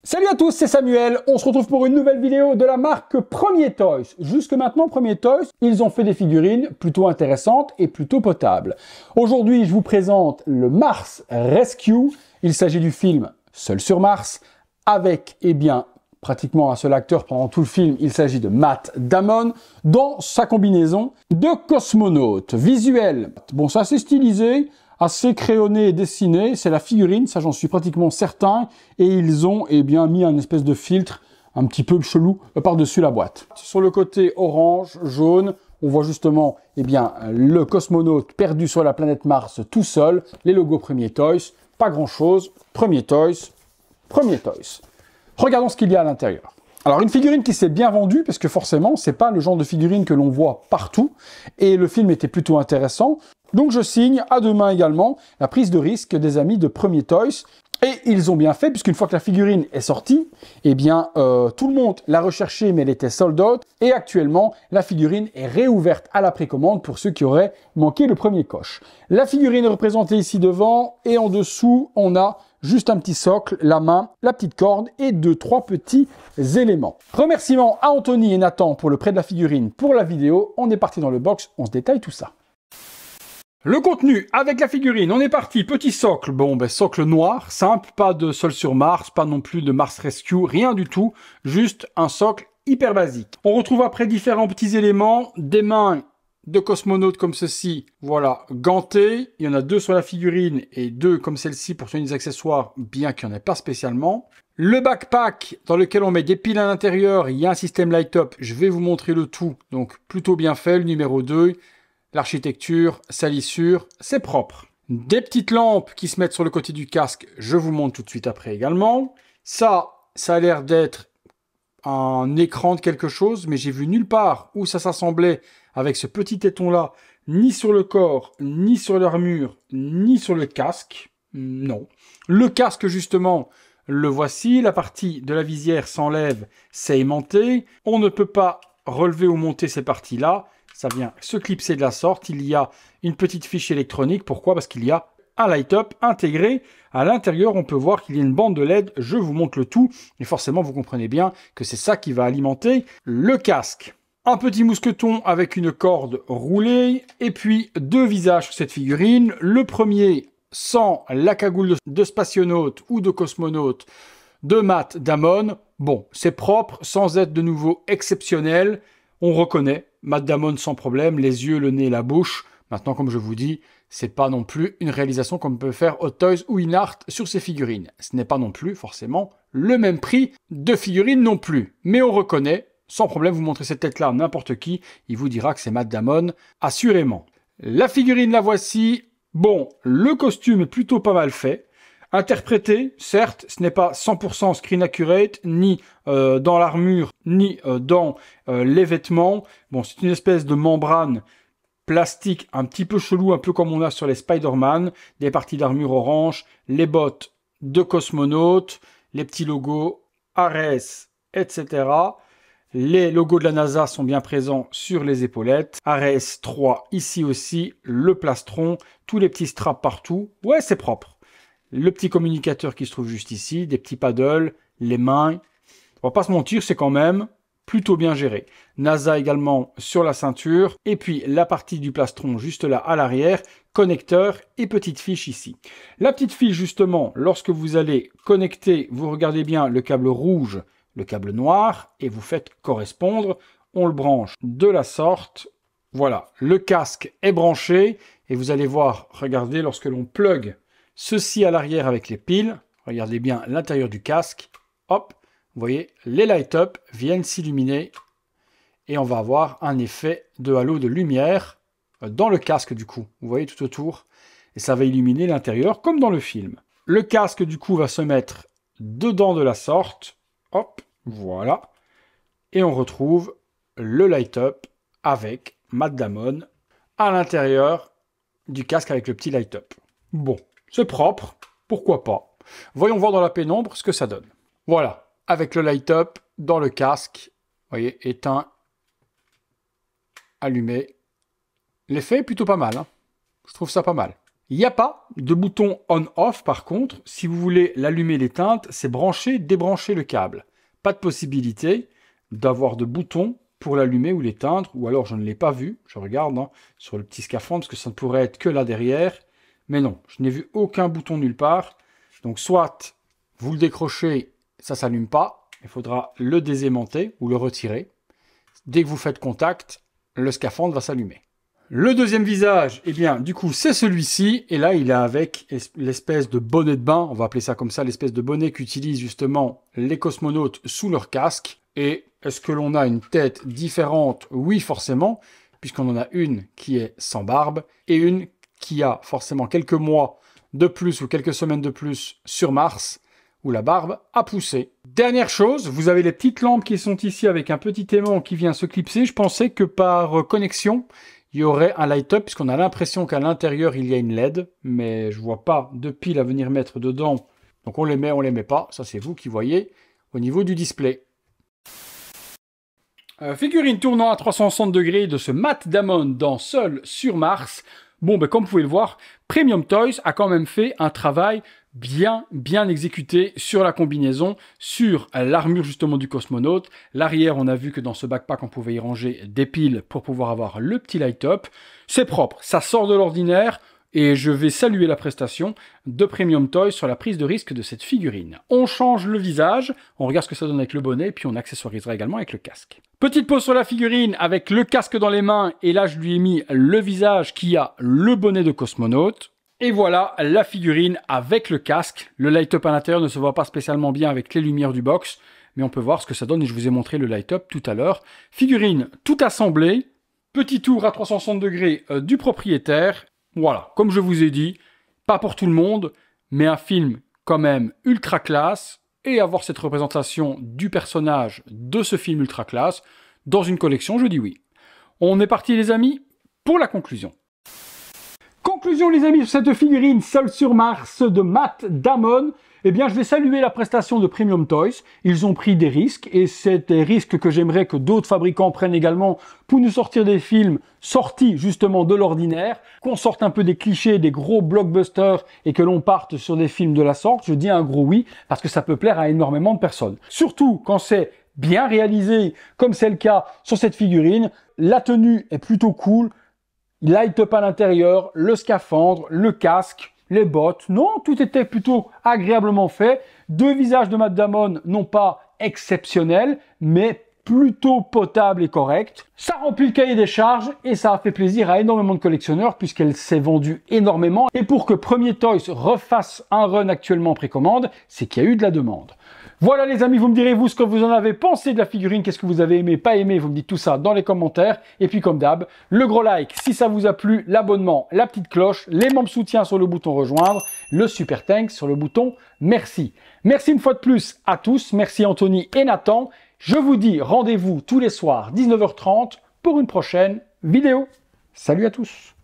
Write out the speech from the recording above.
Salut à tous, c'est Samuel. On se retrouve pour une nouvelle vidéo de la marque Premier Toys. Jusque maintenant, Premier Toys, ils ont fait des figurines plutôt intéressantes et plutôt potables. Aujourd'hui, je vous présente le Mars Rescue. Il s'agit du film Seul sur Mars, avec, pratiquement un seul acteur pendant tout le film. Il s'agit de Matt Damon dans sa combinaison de cosmonaute. Visuel, bon, c'est assez stylisé, assez crayonné et dessiné, c'est la figurine, ça j'en suis pratiquement certain, et ils ont mis un espèce de filtre un petit peu chelou par-dessus la boîte. Sur le côté orange, jaune, on voit justement le cosmonaute perdu sur la planète Mars tout seul, les logos Premier Toys, pas grand-chose, Premier Toys, Premier Toys. Regardons ce qu'il y a à l'intérieur. Alors une figurine qui s'est bien vendue, parce que forcément, c'est pas le genre de figurine que l'on voit partout, et le film était plutôt intéressant. Donc je signe à deux mains également la prise de risque des amis de Premier Toys. Et ils ont bien fait, puisqu'une fois que la figurine est sortie, tout le monde l'a recherchée, mais elle était sold out. Et actuellement, la figurine est réouverte à la précommande pour ceux qui auraient manqué le premier coche. La figurine est représentée ici devant, et en dessous, on a juste un petit socle, la main, la petite corde et 2-3 petits éléments. Remerciements à Anthony et Nathan pour le prêt de la figurine pour la vidéo. On est parti dans le box, on se détaille tout ça. Le contenu, avec la figurine, on est parti, petit socle, socle noir, simple, pas de Seul sur Mars, pas non plus de Mars Rescue, rien du tout, juste un socle hyper basique. On retrouve après différents petits éléments, des mains de cosmonautes comme ceci, voilà, gantées, il y en a 2 sur la figurine et 2 comme celle-ci pour tenir des accessoires, bien qu'il n'y en ait pas spécialement. Le backpack dans lequel on met des piles à l'intérieur, il y a un système light-up, je vais vous montrer le tout, donc plutôt bien fait, le numéro 2. L'architecture, salissure, c'est propre. Des petites lampes qui se mettent sur le côté du casque, je vous montre tout de suite après également. Ça a l'air d'être un écran de quelque chose, mais j'ai vu nulle part où ça s'assemblait avec ce petit téton-là, ni sur le corps, ni sur l'armure, ni sur le casque. Non. Le casque, justement, le voici. La partie de la visière s'enlève, c'est aimanté. On ne peut pas relever ou monter ces parties-là. Ça vient se clipser de la sorte. Il y a une petite fiche électronique. Pourquoi? Parce qu'il y a un light-up intégré. À l'intérieur, on peut voir qu'il y a une bande de LED. Je vous montre le tout. Et forcément, vous comprenez bien que c'est ça qui va alimenter le casque. Un petit mousqueton avec une corde roulée. Et puis, 2 visages sur cette figurine. Le premier sans la cagoule de spationaute ou de cosmonaute de Matt Damon. Bon, c'est propre, sans être de nouveau exceptionnel. On reconnaît Matt Damon sans problème, les yeux, le nez, la bouche. Maintenant, comme je vous dis, c'est pas non plus une réalisation comme peut faire Hot Toys ou Inart sur ces figurines. Ce n'est pas non plus forcément le même prix de figurines non plus. Mais on reconnaît, sans problème, vous montrez cette tête-là à n'importe qui, il vous dira que c'est Matt Damon, assurément. La figurine, la voici. Bon, le costume est plutôt pas mal fait. Interprété, certes, ce n'est pas 100% screen accurate, ni dans l'armure, ni dans les vêtements. Bon, c'est une espèce de membrane plastique un petit peu chelou, un peu comme on a sur les Spider-Man, des parties d'armure orange, les bottes de cosmonautes, les petits logos Ares, etc. Les logos de la NASA sont bien présents sur les épaulettes. Ares 3 ici aussi, le plastron, tous les petits straps partout. Ouais, c'est propre. Le petit communicateur qui se trouve juste ici, des petits paddles, les mains. On va pas se mentir, c'est quand même plutôt bien géré. NASA également sur la ceinture. Et puis la partie du plastron juste là à l'arrière, connecteur et petite fiche ici. La petite fiche justement, lorsque vous allez connecter, vous regardez bien le câble rouge, le câble noir et vous faites correspondre. On le branche de la sorte. Voilà, le casque est branché et vous allez voir, regardez, lorsque l'on plug ceci à l'arrière avec les piles, regardez bien l'intérieur du casque, hop, vous voyez, les light-up viennent s'illuminer et on va avoir un effet de halo de lumière dans le casque du coup, vous voyez tout autour, et ça va illuminer l'intérieur comme dans le film. Le casque du coup va se mettre dedans de la sorte, hop, voilà, et on retrouve le light-up avec Matt Damon à l'intérieur du casque avec le petit light-up. Bon. C'est propre, pourquoi pas. Voyons voir dans la pénombre ce que ça donne. Voilà, avec le light-up dans le casque, vous voyez, éteint, allumé. L'effet est plutôt pas mal, hein. Je trouve ça pas mal. Il n'y a pas de bouton on-off par contre. Si vous voulez l'allumer, l'éteindre, c'est brancher, débrancher le câble. Pas de possibilité d'avoir de bouton pour l'allumer ou l'éteindre, ou alors je ne l'ai pas vu, je regarde sur le petit scaphandre, parce que ça ne pourrait être que là derrière, mais non, je n'ai vu aucun bouton nulle part. Donc soit vous le décrochez, ça ne s'allume pas, il faudra le désaimanter ou le retirer. Dès que vous faites contact, le scaphandre va s'allumer. Le deuxième visage, eh bien, du coup, c'est celui-ci. Et là, il est avec l'espèce de bonnet de bain, on va appeler ça comme ça, l'espèce de bonnet qu'utilisent justement les cosmonautes sous leur casque. Et est-ce que l'on a une tête différente? Oui, forcément, puisqu'on en a une qui est sans barbe et une qui a forcément quelques mois de plus ou quelques semaines de plus sur Mars, où la barbe a poussé. Dernière chose, vous avez les petites lampes qui sont ici avec un petit aimant qui vient se clipser. Je pensais que par connexion, il y aurait un light-up, puisqu'on a l'impression qu'à l'intérieur, il y a une LED, mais je vois pas de pile à venir mettre dedans. Donc on les met pas, ça c'est vous qui voyez au niveau du display. Figurine tournant à 360 degrés de ce Matt Damon dans Seul sur Mars. Bon, ben, comme vous pouvez le voir, Premium Toys a quand même fait un travail bien exécuté sur la combinaison, sur l'armure justement du cosmonaute. L'arrière, on a vu que dans ce backpack, on pouvait y ranger des piles pour pouvoir avoir le petit light-up. C'est propre, ça sort de l'ordinaire. Et je vais saluer la prestation de Premium Toys sur la prise de risque de cette figurine. On change le visage, on regarde ce que ça donne avec le bonnet, puis on accessoirisera également avec le casque. Petite pause sur la figurine avec le casque dans les mains, et là je lui ai mis le visage qui a le bonnet de cosmonaute. Et voilà la figurine avec le casque. Le light-up à l'intérieur ne se voit pas spécialement bien avec les lumières du box, mais on peut voir ce que ça donne, et je vous ai montré le light-up tout à l'heure. Figurine tout assemblée, petit tour à 360 degrés du propriétaire. Voilà, comme je vous ai dit, pas pour tout le monde, mais un film quand même ultra classe, et avoir cette représentation du personnage de ce film ultra classe dans une collection, je dis oui. On est parti les amis pour la conclusion. Conclusion les amis sur cette figurine Seul sur Mars de Matt Damon. Eh bien, je vais saluer la prestation de Premium Toys. Ils ont pris des risques et c'est des risques que j'aimerais que d'autres fabricants prennent également pour nous sortir des films sortis justement de l'ordinaire, qu'on sorte un peu des clichés, des gros blockbusters et que l'on parte sur des films de la sorte. Je dis un gros oui parce que ça peut plaire à énormément de personnes. Surtout quand c'est bien réalisé comme c'est le cas sur cette figurine. La tenue est plutôt cool. Light up à l'intérieur, le scaphandre, le casque, les bottes, non, tout était plutôt agréablement fait. Deux visages de Matt Damon, non pas exceptionnels, mais plutôt potable et correct. Ça remplit le cahier des charges et ça a fait plaisir à énormément de collectionneurs puisqu'elle s'est vendue énormément. Et pour que Premier Toys refasse un run actuellement en précommande, c'est qu'il y a eu de la demande. Voilà les amis, vous me direz vous ce que vous en avez pensé de la figurine, qu'est-ce que vous avez aimé, pas aimé, vous me dites tout ça dans les commentaires. Et puis comme d'hab, le gros like si ça vous a plu, l'abonnement, la petite cloche, les membres soutien sur le bouton rejoindre, le super thanks sur le bouton merci. Merci une fois de plus à tous, merci Anthony et Nathan. Je vous dis rendez-vous tous les soirs 19h30 pour une prochaine vidéo. Salut à tous.